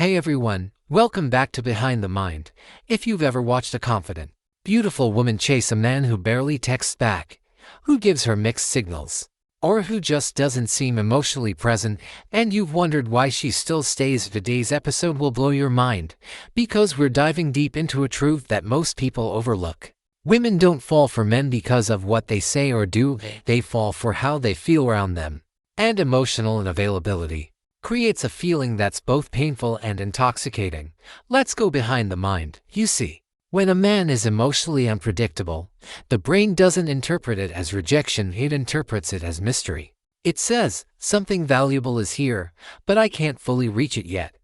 Hey everyone, welcome back to Behind the Mind. If you've ever watched a confident, beautiful woman chase a man who barely texts back, who gives her mixed signals, or who just doesn't seem emotionally present, and you've wondered why she still stays, today's episode will blow your mind, because we're diving deep into a truth that most people overlook. Women don't fall for men because of what they say or do, they fall for how they feel around them. And emotional unavailability creates a feeling that's both painful and intoxicating. Let's go behind the mind. You see, when a man is emotionally unpredictable, the brain doesn't interpret it as rejection, it interprets it as mystery. It says, something valuable is here, but I can't fully reach it yet.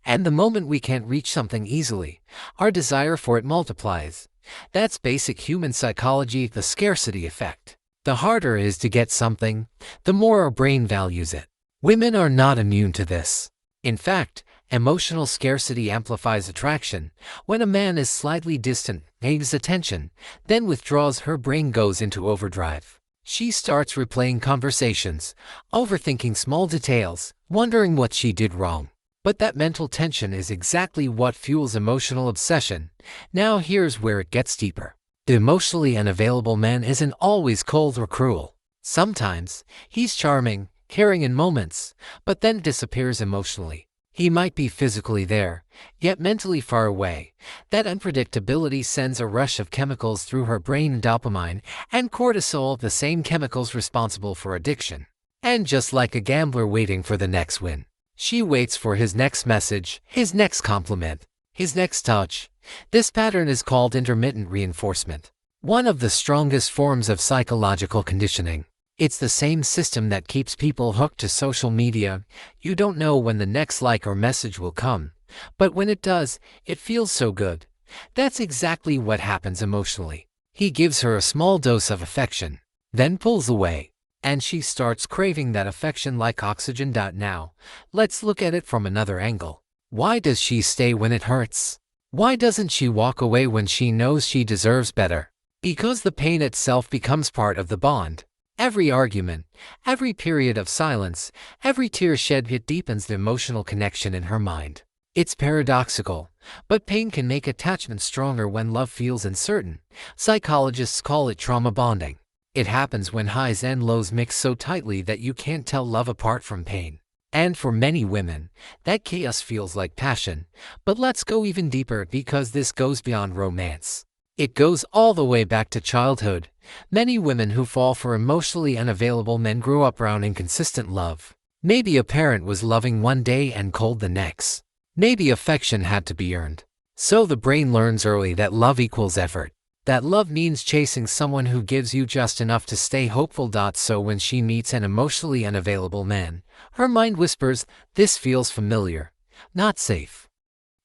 And the moment we can't reach something easily, our desire for it multiplies. That's basic human psychology, the scarcity effect. The harder it is to get something, the more our brain values it. Women are not immune to this. In fact, emotional scarcity amplifies attraction. When a man is slightly distant, needs attention, then withdraws, her brain goes into overdrive. She starts replaying conversations, overthinking small details, wondering what she did wrong. But that mental tension is exactly what fuels emotional obsession. Now here's where it gets deeper. The emotionally unavailable man isn't always cold or cruel. Sometimes, he's charming, caring in moments, but then disappears emotionally. He might be physically there, yet mentally far away. That unpredictability sends a rush of chemicals through her brain, dopamine and cortisol, the same chemicals responsible for addiction. And just like a gambler waiting for the next win, she waits for his next message, his next compliment, his next touch. This pattern is called intermittent reinforcement, one of the strongest forms of psychological conditioning. It's the same system that keeps people hooked to social media. You don't know when the next like or message will come, but when it does, it feels so good. That's exactly what happens emotionally. He gives her a small dose of affection, then pulls away, and she starts craving that affection like oxygen. Now, let's look at it from another angle. Why does she stay when it hurts? Why doesn't she walk away when she knows she deserves better? Because the pain itself becomes part of the bond. Every argument, every period of silence, every tear shed, it deepens the emotional connection in her mind. It's paradoxical, but pain can make attachment stronger when love feels uncertain. Psychologists call it trauma bonding. It happens when highs and lows mix so tightly that you can't tell love apart from pain. And for many women, that chaos feels like passion. But let's go even deeper, because this goes beyond romance. It goes all the way back to childhood. Many women who fall for emotionally unavailable men grew up around inconsistent love. Maybe a parent was loving one day and cold the next. Maybe affection had to be earned. So the brain learns early that love equals effort. That love means chasing someone who gives you just enough to stay hopeful. So when she meets an emotionally unavailable man, her mind whispers, this feels familiar. Not safe.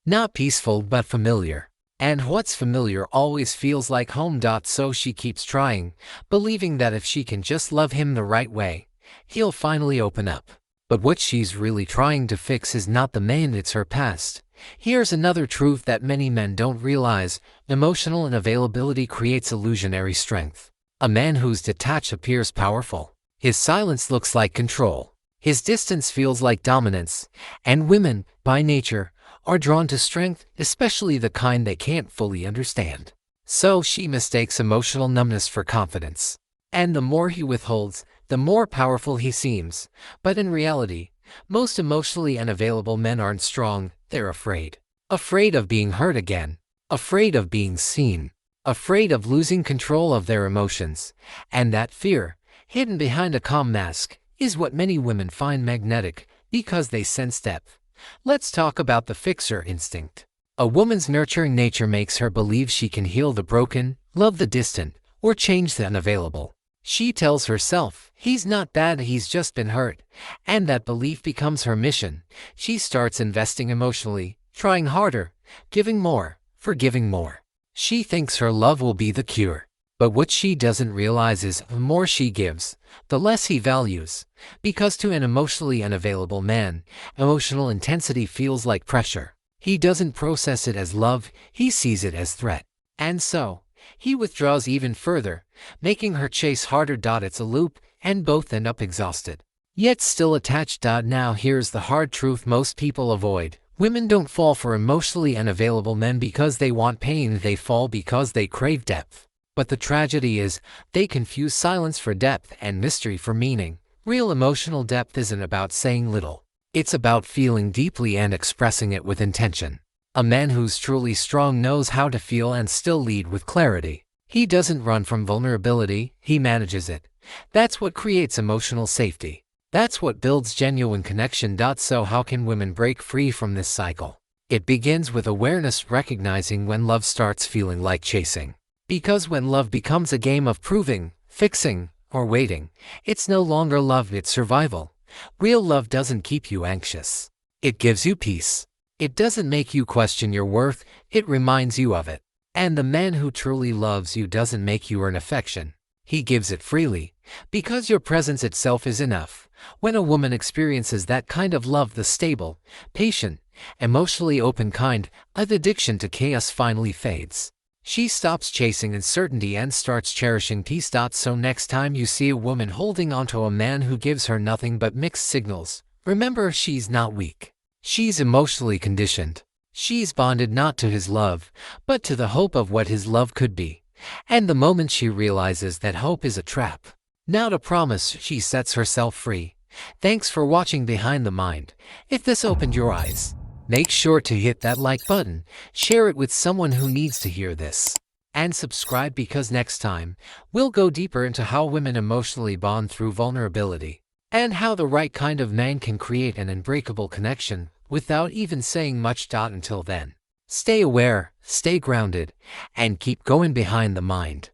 Not peaceful, but familiar. And what's familiar always feels like home. So she keeps trying, believing that if she can just love him the right way, he'll finally open up. But what she's really trying to fix is not the man, it's her past. Here's another truth that many men don't realize. Emotional unavailability creates illusionary strength. A man who's detached appears powerful. His silence looks like control. His distance feels like dominance. And women, by nature, are drawn to strength, especially the kind they can't fully understand. So she mistakes emotional numbness for confidence. And the more he withholds, the more powerful he seems. But in reality, most emotionally unavailable men aren't strong, they're afraid. Afraid of being hurt again. Afraid of being seen. Afraid of losing control of their emotions. And that fear, hidden behind a calm mask, is what many women find magnetic, because they sense depth. Let's talk about the fixer instinct. A woman's nurturing nature makes her believe she can heal the broken, love the distant, or change the unavailable. She tells herself, he's not bad, he's just been hurt. And that belief becomes her mission. She starts investing emotionally, trying harder, giving more, forgiving more. She thinks her love will be the cure. But what she doesn't realize is, the more she gives, the less he values. Because to an emotionally unavailable man, emotional intensity feels like pressure. He doesn't process it as love, he sees it as threat. And so, he withdraws even further, making her chase harder. It's a loop, and both end up exhausted, yet still attached. Now here's the hard truth most people avoid. Women don't fall for emotionally unavailable men because they want pain, they fall because they crave depth. But the tragedy is, they confuse silence for depth and mystery for meaning. Real emotional depth isn't about saying little. It's about feeling deeply and expressing it with intention. A man who's truly strong knows how to feel and still lead with clarity. He doesn't run from vulnerability, he manages it. That's what creates emotional safety. That's what builds genuine connection. So how can women break free from this cycle? It begins with awareness, recognizing when love starts feeling like chasing. Because when love becomes a game of proving, fixing, or waiting, it's no longer love, it's survival. Real love doesn't keep you anxious. It gives you peace. It doesn't make you question your worth, it reminds you of it. And the man who truly loves you doesn't make you earn affection. He gives it freely, because your presence itself is enough. When a woman experiences that kind of love, the stable, patient, emotionally open kind, the addiction to chaos finally fades. She stops chasing uncertainty and starts cherishing peace. So next time you see a woman holding onto a man who gives her nothing but mixed signals, remember, she's not weak. She's emotionally conditioned. She's bonded not to his love, but to the hope of what his love could be. And the moment she realizes that hope is a trap, now to promise, she sets herself free. Thanks for watching Behind the Mind. If this opened your eyes, make sure to hit that like button, share it with someone who needs to hear this, and subscribe, because next time, we'll go deeper into how women emotionally bond through vulnerability, and how the right kind of man can create an unbreakable connection without even saying much. Until then, stay aware, stay grounded, and keep going behind the mind.